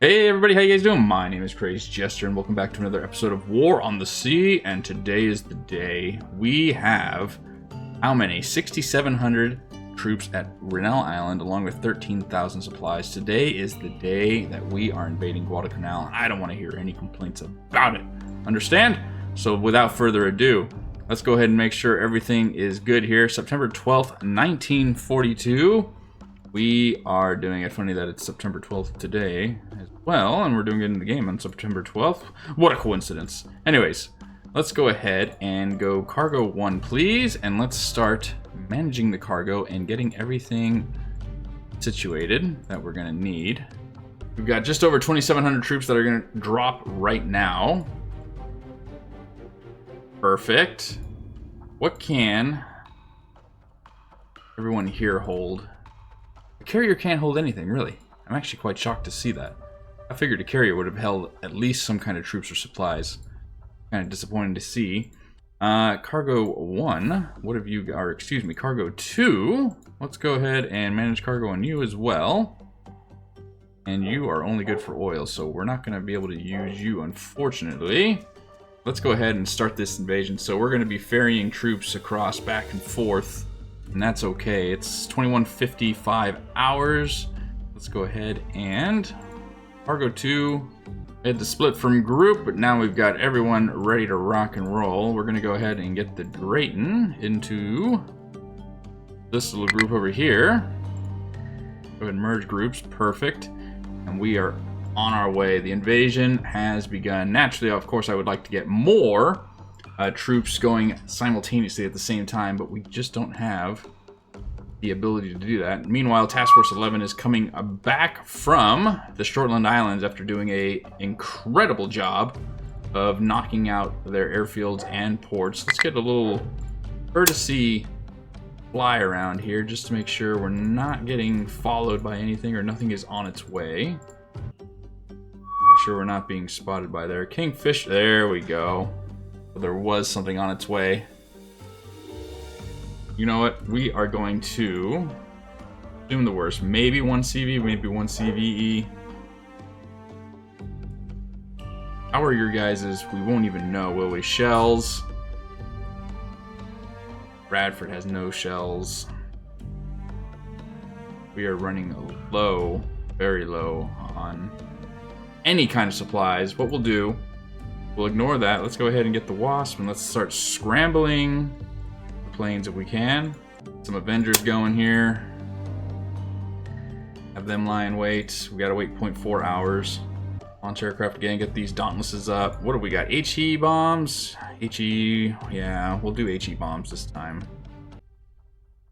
Hey everybody, how you guys doing? My name is Crazy Jester and welcome back to another episode of War on the Sea, and today is the day. We have, how many? 6,700 troops at Naval Island along with 13,000 supplies. Today is the day that we are invading Guadalcanal, and I don't want to hear any complaints about it. Understand? So without further ado, let's go ahead and make sure everything is good here. September 12th, 1942. We are doing it. Funny that it's September 12th today as well, and we're doing it in the game on September 12th. What a coincidence. Anyways, let's go ahead and go cargo 1, please, and let's start managing the cargo and getting everything situated that we're going to need. We've got just over 2,700 troops that are going to drop right now. Perfect. What can everyone here hold? A carrier can't hold anything, really. I'm actually quite shocked to see that. I figured a carrier would have held at least some kind of troops or supplies. Kind of disappointing to see. Cargo 1, what have you, or excuse me, cargo 2. Let's go ahead and manage cargo on you as well. And you are only good for oil, so we're not going to be able to use you, unfortunately. Let's go ahead and start this invasion. So we're going to be ferrying troops across back and forth. And that's okay. It's 21:55 hours. Let's go ahead and cargo 2. We had to split from group, but now we've got everyone ready to rock and roll. We're gonna go ahead and get the Drayton into this little group over here. Go ahead and merge groups. Perfect. And we are on our way. The invasion has begun. Naturally, of course, I would like to get more troops going simultaneously at the same time, but we just don't have the ability to do that. Meanwhile, Task Force 11 is coming back from the Shortland Islands after doing an incredible job of knocking out their airfields and ports. Let's get a little courtesy fly around here just to make sure we're not getting followed by anything or nothing is on its way. Make sure we're not being spotted by their Kingfish. There we go. There was something on its way. You know what? We are going to assume the worst. Maybe 1 CV, maybe 1 CVE. How are your guys's? We won't even know, will we? Shells. Bradford has no shells. We are running low, very low on any kind of supplies. What we'll do, we'll ignore that. Let's go ahead and get the Wasp and let's start scrambling the planes if we can. Some Avengers going here. Have them lie in wait. We gotta wait 0.4 hours. Launch aircraft again, get these Dauntlesses up. What do we got? HE bombs? HE, yeah, we'll do HE bombs this time.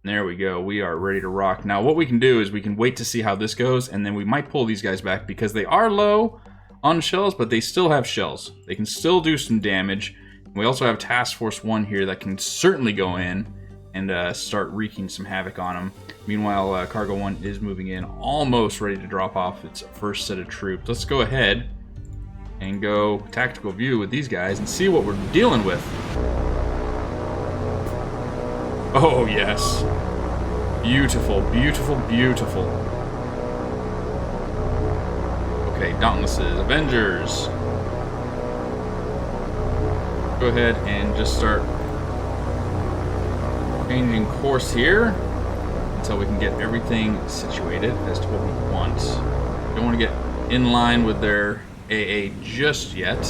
There we go. We are ready to rock. Now what we can do is we can wait to see how this goes, and then we might pull these guys back because they are low on shells, but they still have shells. They can still do some damage. We also have Task Force 1 here that can certainly go in and start wreaking some havoc on them. Meanwhile, Cargo 1 is moving in, almost ready to drop off its first set of troops. Let's go ahead and go tactical view with these guys and see what we're dealing with. Oh, yes. Beautiful, beautiful, beautiful. Okay, Dauntlesses, Avengers. Go ahead and just start changing course here until we can get everything situated as to what we want. Don't want to get in line with their AA just yet.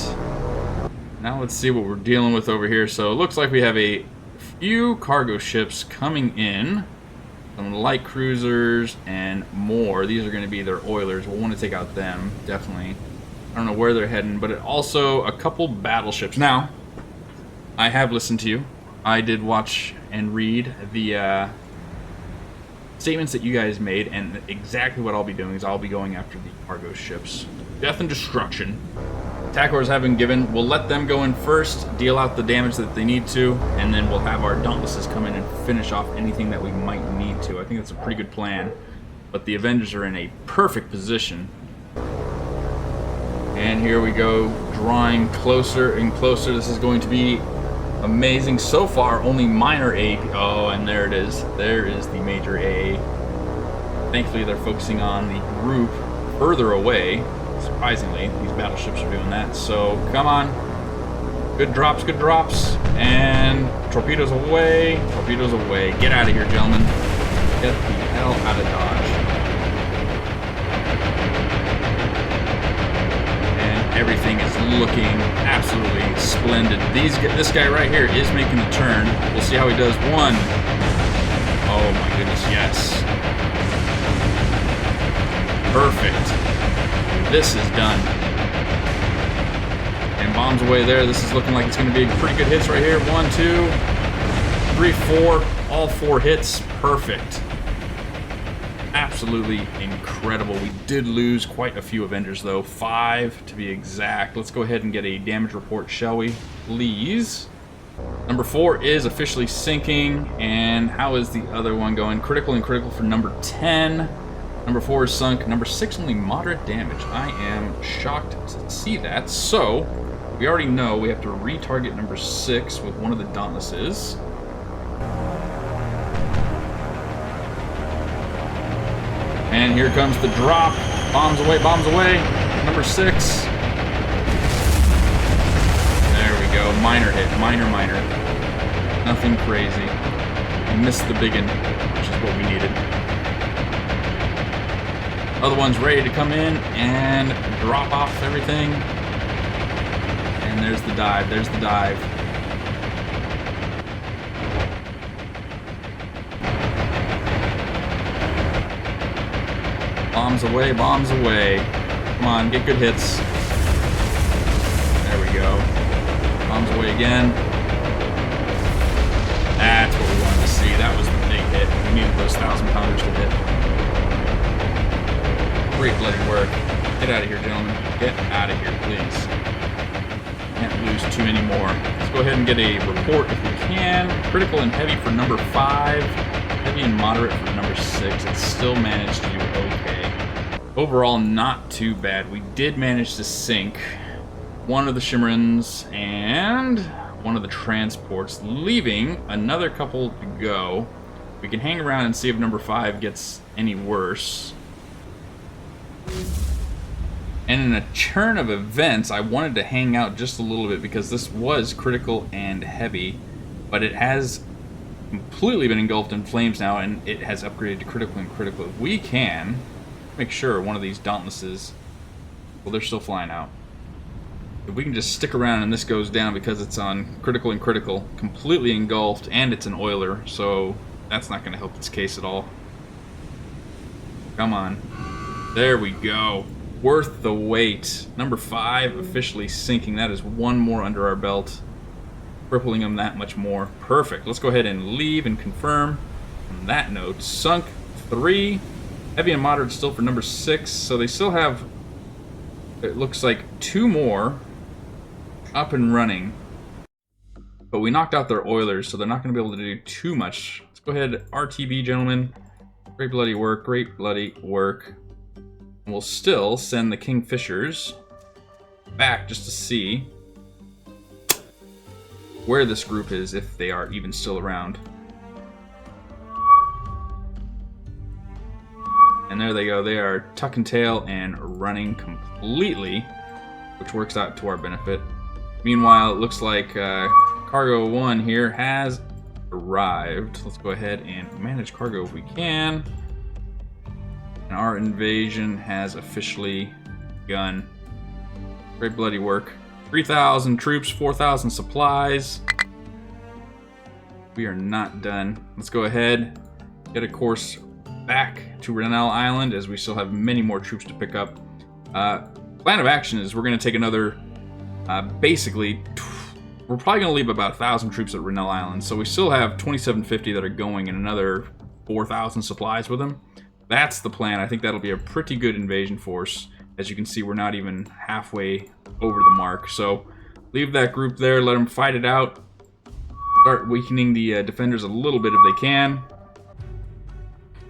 Now let's see what we're dealing with over here. So it looks like we have a few cargo ships coming in. Some light cruisers and more. These are going to be their oilers. We'll want to take out them, definitely. I don't know where they're heading, but also a couple battleships. Now, I have listened to you. I did watch and read the statements that you guys made, and exactly what I'll be doing is I'll be going after the cargo ships. Death and destruction. Attack orders have been given. We'll let them go in first, deal out the damage that they need to, and then we'll have our Dauntlesses come in and finish off anything that we might need to. I think that's a pretty good plan. But the Avengers are in a perfect position. And here we go, drawing closer and closer. This is going to be amazing. So far, only minor AP. Oh, and there it is. There is the major AA. Thankfully, they're focusing on the group further away. So Surprisingly, these battleships are doing that. So, come on. Good drops, and torpedoes away, Get out of here, gentlemen. Get the hell out of Dodge. And everything is looking absolutely splendid. This guy right here is making the turn. We'll see how he does. One. Oh my goodness, yes. Perfect. This is done. And bombs away there. This is looking like it's going to be pretty good hits right here. 1, 2, 3, 4. All 4 hits. Perfect. Absolutely incredible. We did lose quite a few Avengers, though. 5 to be exact. Let's go ahead and get a damage report, shall we? Please. Number 4 is officially sinking. And how is the other one going? Critical and critical for number 10. Number 4 is sunk. Number 6 only moderate damage. I am shocked to see that. So, we already know we have to retarget number 6 with one of the Dauntlesses. And here comes the drop. Bombs away, Number 6. There we go. Minor hit. Minor. Nothing crazy. We missed the big one, which is what we needed. Other one's ready to come in and drop off everything. And there's the dive. Bombs away. Come on, get good hits. There we go. Bombs away again. That's what we wanted to see. That was the big hit. We needed those 1,000-pounders to hit. Great bloody work. Get out of here, gentlemen. Get out of here, please. Can't lose too many more. Let's go ahead and get a report if we can. Critical and heavy for number 5. Heavy and moderate for number 6. It still managed to do okay. Overall, not too bad. We did manage to sink one of the Shimmerins and one of the transports, leaving another couple to go. We can hang around and see if number 5 gets any worse. And in a turn of events, I wanted to hang out just a little bit because this was critical and heavy, but it has completely been engulfed in flames now, and it has upgraded to critical and critical. If we can make sure one of these Dauntlesses, well, they're still flying out. If we can just stick around and this goes down because it's on critical and critical, completely engulfed, and it's an oiler, so that's not going to help its case at all. Come on. There we go. Worth the wait. Number 5 officially sinking. That is one more under our belt. Crippling them that much more. Perfect. Let's go ahead and leave and confirm. On that note, sunk 3. Heavy and moderate still for number 6. So they still have, it looks like, 2 more up and running. But we knocked out their oilers, so they're not going to be able to do too much. Let's go ahead, RTB, gentlemen. Great bloody work. And we'll still send the Kingfishers back just to see where this group is, if they are even still around. And there they go. They are tuck and tail and running completely, which works out to our benefit. Meanwhile, it looks like Cargo 1 here has arrived. Let's go ahead and manage cargo if we can. And our invasion has officially begun. Great bloody work. 3,000 troops, 4,000 supplies. We are not done. Let's go ahead, get a course back to Naval Island, as we still have many more troops to pick up. Plan of action is we're going to take another, basically, we're probably going to leave about 1,000 troops at Naval Island, so we still have 2,750 that are going and another 4,000 supplies with them. That's the plan. I think that'll be a pretty good invasion force. As you can see, we're not even halfway over the mark. So leave that group there, let them fight it out. Start weakening the defenders a little bit if they can.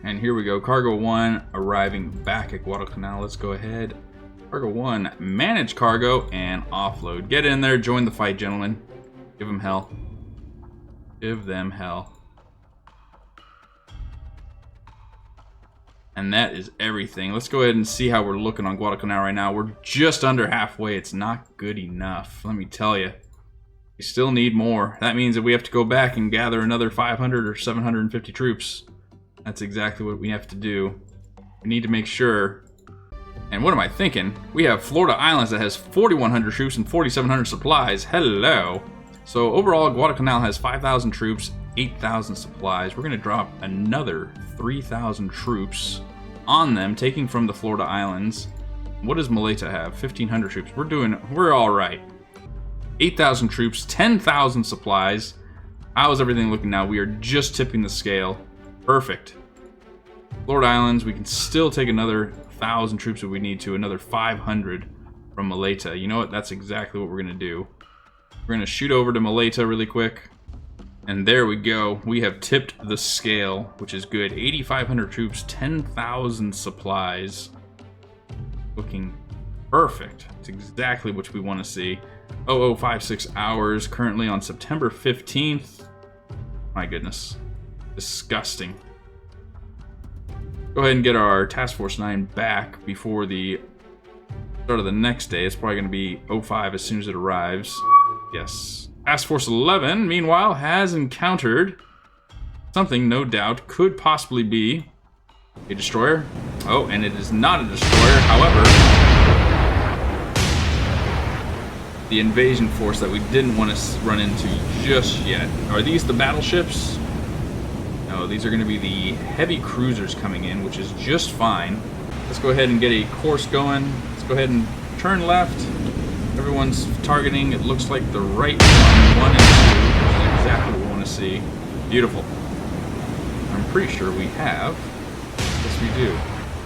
And here we go, Cargo 1 arriving back at Guadalcanal. Let's go ahead. Cargo 1, manage cargo and offload. Get in there, join the fight, gentlemen. Give them hell. Give them hell. And that is everything. Let's go ahead and see how we're looking on Guadalcanal right now. We're just under halfway. It's not good enough, let me tell you. We still need more. That means that we have to go back and gather another 500 or 750 troops. That's exactly what we have to do. We need to make sure. And what am I thinking? We have Florida Islands that has 4,100 troops and 4,700 supplies. Hello. So overall, Guadalcanal has 5,000 troops, 8,000 supplies. We're going to drop another 3,000 troops on them, taking from the Florida Islands. What does Maleta have? 1,500 troops. We're all right. 8,000 troops, 10,000 supplies. How is everything looking now? We are just tipping the scale. Perfect. Florida Islands, we can still take another 1,000 troops if we need to, another 500 from Maleta. You know what? That's exactly what we're going to do. We're going to shoot over to Maleta really quick. And there we go. We have tipped the scale, which is good. 8,500 troops, 10,000 supplies. Looking perfect. It's exactly what we want to see. 0056 hours, currently on September 15th. My goodness. Disgusting. Go ahead and get our Task Force 9 back before the start of the next day. It's probably going to be 05 as soon as it arrives. Yes. Task Force 11, meanwhile, has encountered something, no doubt, could possibly be a destroyer. Oh, and it is not a destroyer. However, the invasion force that we didn't want to run into just yet. Are these the battleships? No, these are going to be the heavy cruisers coming in, which is just fine. Let's go ahead and get a course going. Let's go ahead and turn left. Everyone's targeting, it looks like, the right one and 2, which is exactly what we want to see. Beautiful. I'm pretty sure we have. Yes, we do.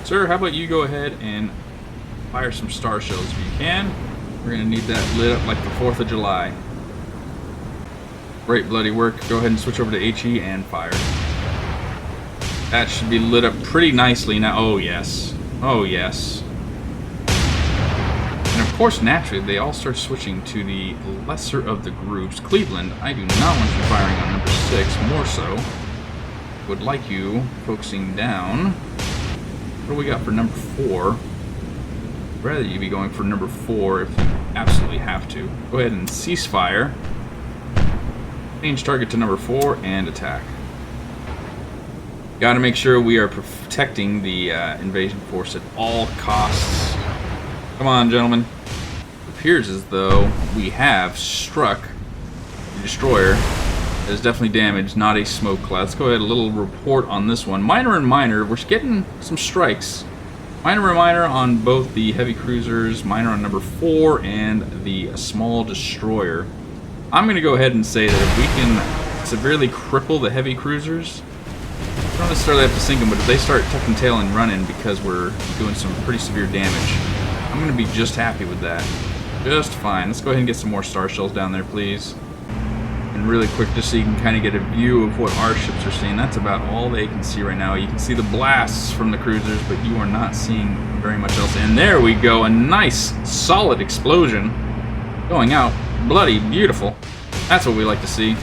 Sir, how about you go ahead and fire some star shells if you can. We're going to need that lit up like the 4th of July. Great bloody work. Go ahead and switch over to HE and fire. That should be lit up pretty nicely now. Oh, yes. Oh, yes. And of course, naturally, they all start switching to the lesser of the groups. Cleveland, I do not want you firing on number 6, more so. Would like you focusing down. What do we got for number 4? I'd rather you be going for number 4 if you absolutely have to. Go ahead and cease fire. Change target to number 4 and attack. Got to make sure we are protecting the invasion force at all costs. Come on, gentlemen. It appears as though we have struck the destroyer. It is definitely damaged, not a smoke cloud. Let's go ahead, a little report on this one. Minor and minor, we're getting some strikes. Minor and minor on both the heavy cruisers, minor on number 4, and the small destroyer. I'm going to go ahead and say that if we can severely cripple the heavy cruisers, we don't necessarily have to sink them, but if they start tucking tail and running because we're doing some pretty severe damage, I'm going to be just happy with that. Just fine. Let's go ahead and get some more star shells down there, please. And really quick, just so you can kind of get a view of what our ships are seeing. That's about all they can see right now. You can see the blasts from the cruisers, but you are not seeing very much else. And there we go. A nice, solid explosion going out. Bloody beautiful. That's what we like to see.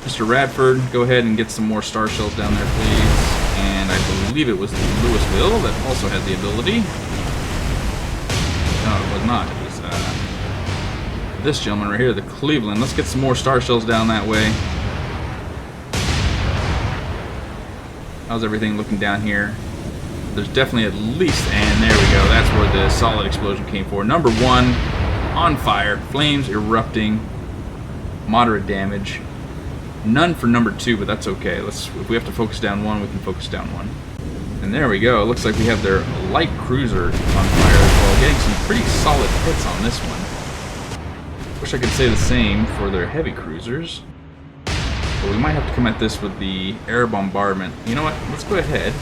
Mr. Radford, go ahead and get some more star shells down there, please. And I believe it was Louisville that also had the ability. No, it was not. It was this gentleman right here, the Cleveland. Let's get some more star shells down that way. How's everything looking down here? There's definitely at least, and there we go. That's where the solid explosion came for. Number 1, on fire, flames erupting, moderate damage. None for number 2, but that's okay. If we have to focus down 1, we can focus down 1. And there we go. It looks like we have their light cruiser on fire as well, getting some pretty solid hits on this one. Wish I could say the same for their heavy cruisers, but we might have to come at this with the air bombardment. You know what? Let's go ahead.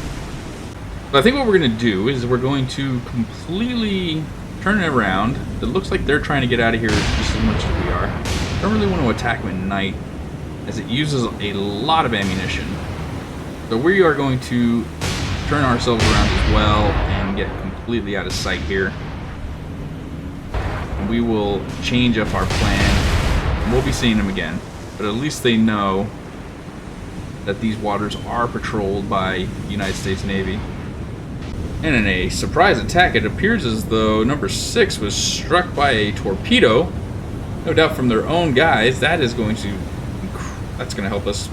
But I think what we're going to do is we're going to completely turn it around. It looks like they're trying to get out of here just as much as we are. I don't really want to attack them at night, as it uses a lot of ammunition. So we are going to turn ourselves around as well and get completely out of sight here. And we will change up our plan. We'll be seeing them again, but at least they know that these waters are patrolled by the United States Navy. And in a surprise attack, it appears as though number 6 was struck by a torpedo. No doubt from their own guys. That's going to help us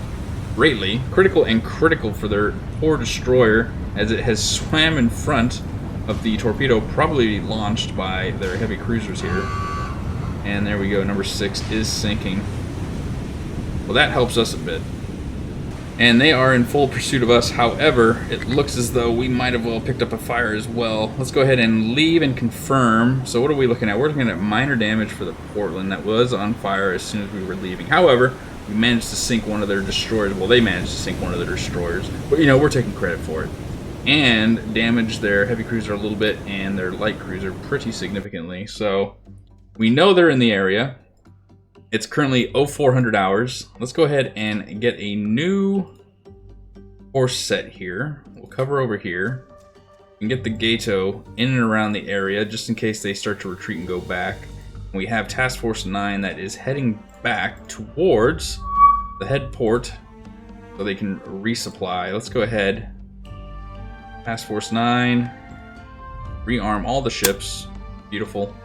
greatly. Critical and critical for their poor destroyer, as it has swam in front of the torpedo, probably launched by their heavy cruisers here. And there we go, number 6 is sinking. Well, that helps us a bit. And they are in full pursuit of us. However, it looks as though we might have well picked up a fire as well. Let's go ahead and leave and confirm. So what are we looking at? We're looking at minor damage for the Portland that was on fire as soon as we were leaving. However, we managed to sink one of their destroyers. Well, they managed to sink one of their destroyers. But, you know, we're taking credit for it. And damaged their heavy cruiser a little bit and their light cruiser pretty significantly. So we know they're in the area. It's currently 0400 hours. Let's go ahead and get a new force set here. We'll cover over here and get the Gato in and around the area just in case they start to retreat and go back. We have Task Force 9 that is heading back towards the head port so they can resupply. Let's go ahead. Task Force 9. Rearm all the ships. Beautiful.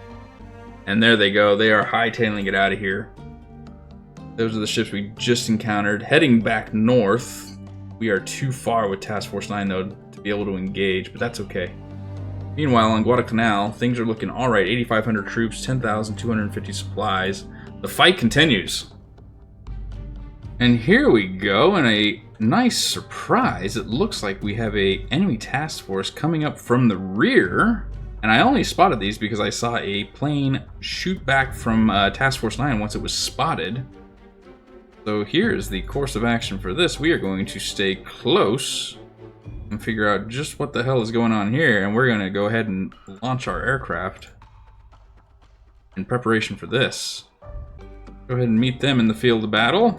And there they go. They are hightailing it out of here. Those are the ships we just encountered. Heading back north. We are too far with Task Force 9, though, to be able to engage, but that's okay. Meanwhile, on Guadalcanal, things are looking alright. 8,500 troops, 10,250 supplies. The fight continues. And here we go, and a nice surprise. It looks like we have a enemy task force coming up from the rear. And I only spotted these because I saw a plane shoot back from Task Force 9 once it was spotted. So here's the course of action for this. We are going to stay close and figure out just what the hell is going on here. And we're going to go ahead and launch our aircraft in preparation for this. Go ahead and meet them in the field of battle.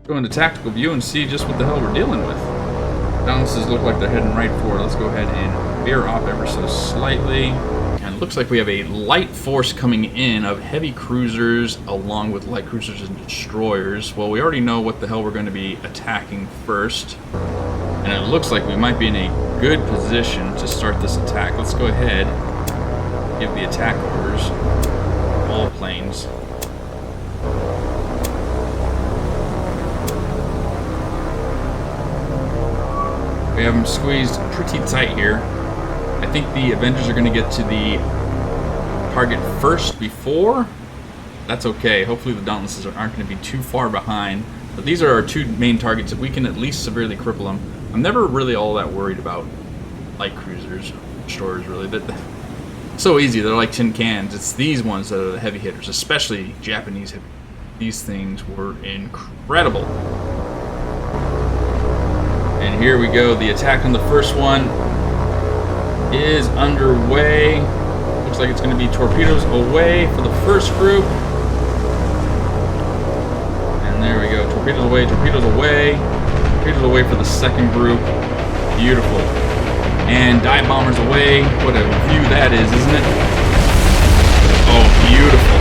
Go into tactical view and see just what the hell we're dealing with. Balances look like they're heading right for it. Let's go ahead and veer off ever so slightly. And it looks like we have a light force coming in of heavy cruisers along with light cruisers and destroyers. Well, we already know what the hell we're going to be attacking first. And it looks like we might be in a good position to start this attack. Let's go ahead, give the attack orders. All planes. We have them squeezed pretty tight here. I think the Avengers are going to get to the target first before. That's okay. Hopefully the Dauntlesses aren't going to be too far behind. But these are our two main targets. If we can at least severely cripple them. I'm never really all that worried about light cruisers, destroyers really. They're so easy. They're like tin cans. It's these ones that are the heavy hitters, especially Japanese heavy. These things were incredible. And here we go. The attack on the first one is underway. Looks like it's going to be torpedoes away for the first group. And there we go. Torpedoes away, torpedoes away. Torpedoes away for the second group. Beautiful. And dive bombers away. What a view that is, isn't it? Oh, beautiful.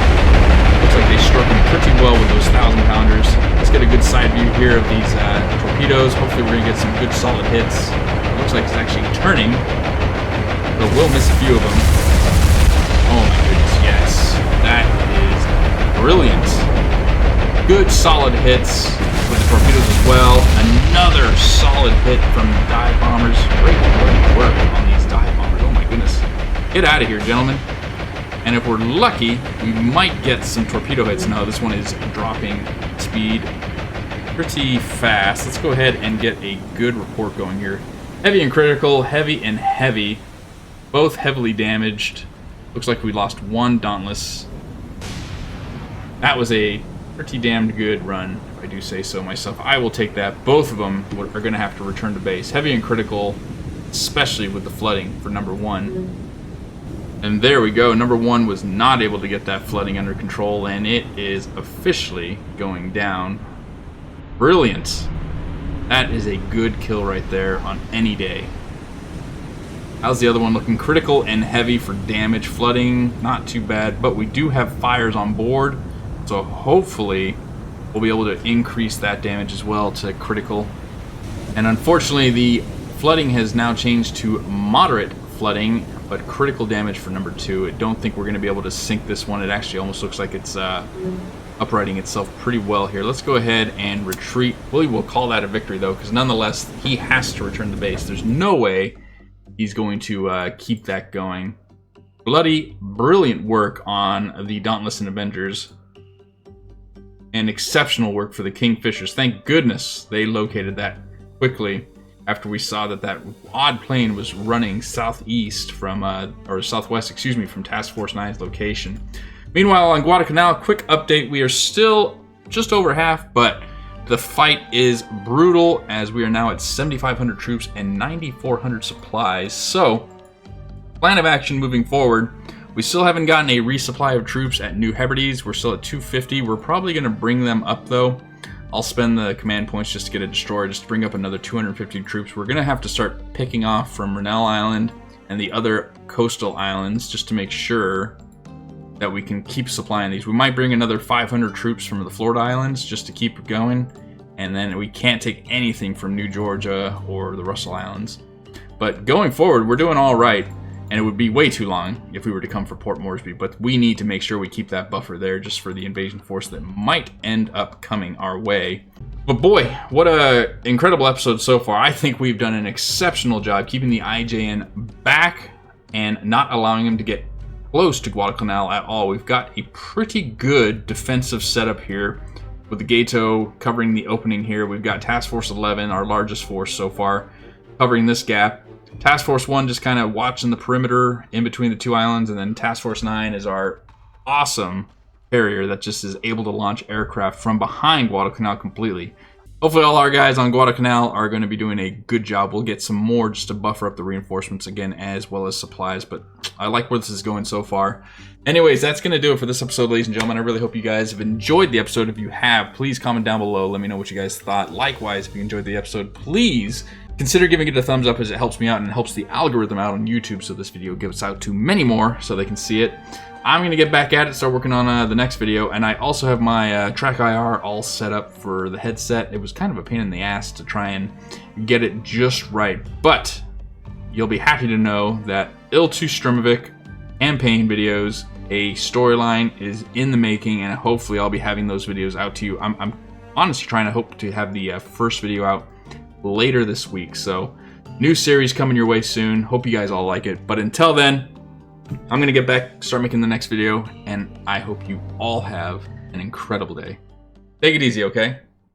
Looks like they struck them pretty well with those 1,000-pounders. Let's get a good side view here of these torpedoes. Hopefully we're going to get some good solid hits. It looks like it's actually turning, but we'll miss a few of them. Oh my goodness, yes. That is brilliant. Good solid hits with the torpedoes as well. Another solid hit from dive bombers. Great work on these dive bombers. Oh my goodness. Get out of here, gentlemen. And if we're lucky, we might get some torpedo hits. No, this one is dropping speed pretty fast. Let's go ahead and get a good report going here. Heavy and critical, heavy and heavy. Both heavily damaged. Looks like we lost one Dauntless. That was a pretty damned good run, if I do say so myself. I will take that. Both of them are going to have to return to base. Heavy and critical, especially with the flooding for number 1. And there we go. Number 1 was not able to get that flooding under control, and it is officially going down. Brilliant. That is a good kill right there on any day. How's the other one looking? Critical and heavy for damage. Flooding, not too bad, but we do have fires on board, so hopefully we'll be able to increase that damage as well to critical. And unfortunately, the flooding has now changed to moderate flooding, but critical damage for number 2. I don't think we're going to be able to sink this one. It actually almost looks like it's uprighting itself pretty well here. Let's go ahead and retreat. We will call that a victory, though, because nonetheless, he has to return to base. There's no way he's going to keep that going. Bloody brilliant work on the Dauntless and Avengers. And exceptional work for the Kingfishers. Thank goodness they located that quickly after we saw that that odd plane was running southeast from, or southwest, excuse me, from Task Force 9's location. Meanwhile, on Guadalcanal, quick update. We are still just over half, but the fight is brutal as we are now at 7,500 troops and 9,400 supplies. So, plan of action moving forward. We still haven't gotten a resupply of troops at New Hebrides. We're still at 250. We're probably going to bring them up, though. I'll spend the command points just to get a destroyer, just to bring up another 250 troops. We're going to have to start picking off from Renell Island and the other coastal islands just to make sure that we can keep supplying these. We might bring another 500 troops from the Florida Islands just to keep going. And then we can't take anything from New Georgia or the Russell Islands. But going forward, we're doing all right. And it would be way too long if we were to come for Port Moresby, but we need to make sure we keep that buffer there just for the invasion force that might end up coming our way. But boy, what a incredible episode so far. I think we've done an exceptional job keeping the IJN back and not allowing him to get close to Guadalcanal at all. We've got a pretty good defensive setup here with the Gato covering the opening here. We've got Task Force 11, our largest force so far, covering this gap. Task Force 1 just kind of watching the perimeter in between the two islands, and then Task Force 9 is our awesome carrier that just is able to launch aircraft from behind Guadalcanal completely. Hopefully all our guys on Guadalcanal are going to be doing a good job. We'll get some more just to buffer up the reinforcements again, as well as supplies, but I like where this is going so far. Anyways, that's going to do it for this episode, ladies and gentlemen. I really hope you guys have enjoyed the episode. If you have, please comment down below. Let me know what you guys thought. Likewise, if you enjoyed the episode, please consider giving it a thumbs up, as it helps me out and helps the algorithm out on YouTube, so this video gets out to many more so they can see it. I'm going to get back at it, start working on the next video, and I also have my Track IR all set up for the headset. It was kind of a pain in the ass to try and get it just right, but you'll be happy to know that Il-2 Sturmovik campaign videos, a storyline is in the making, and hopefully I'll be having those videos out to you. I'm honestly trying to hope to have the first video out later this week, so new series coming your way soon. Hope you guys all like it, but until then, I'm gonna get back, start making the next video, and I hope you all have an incredible day. Take it easy, okay?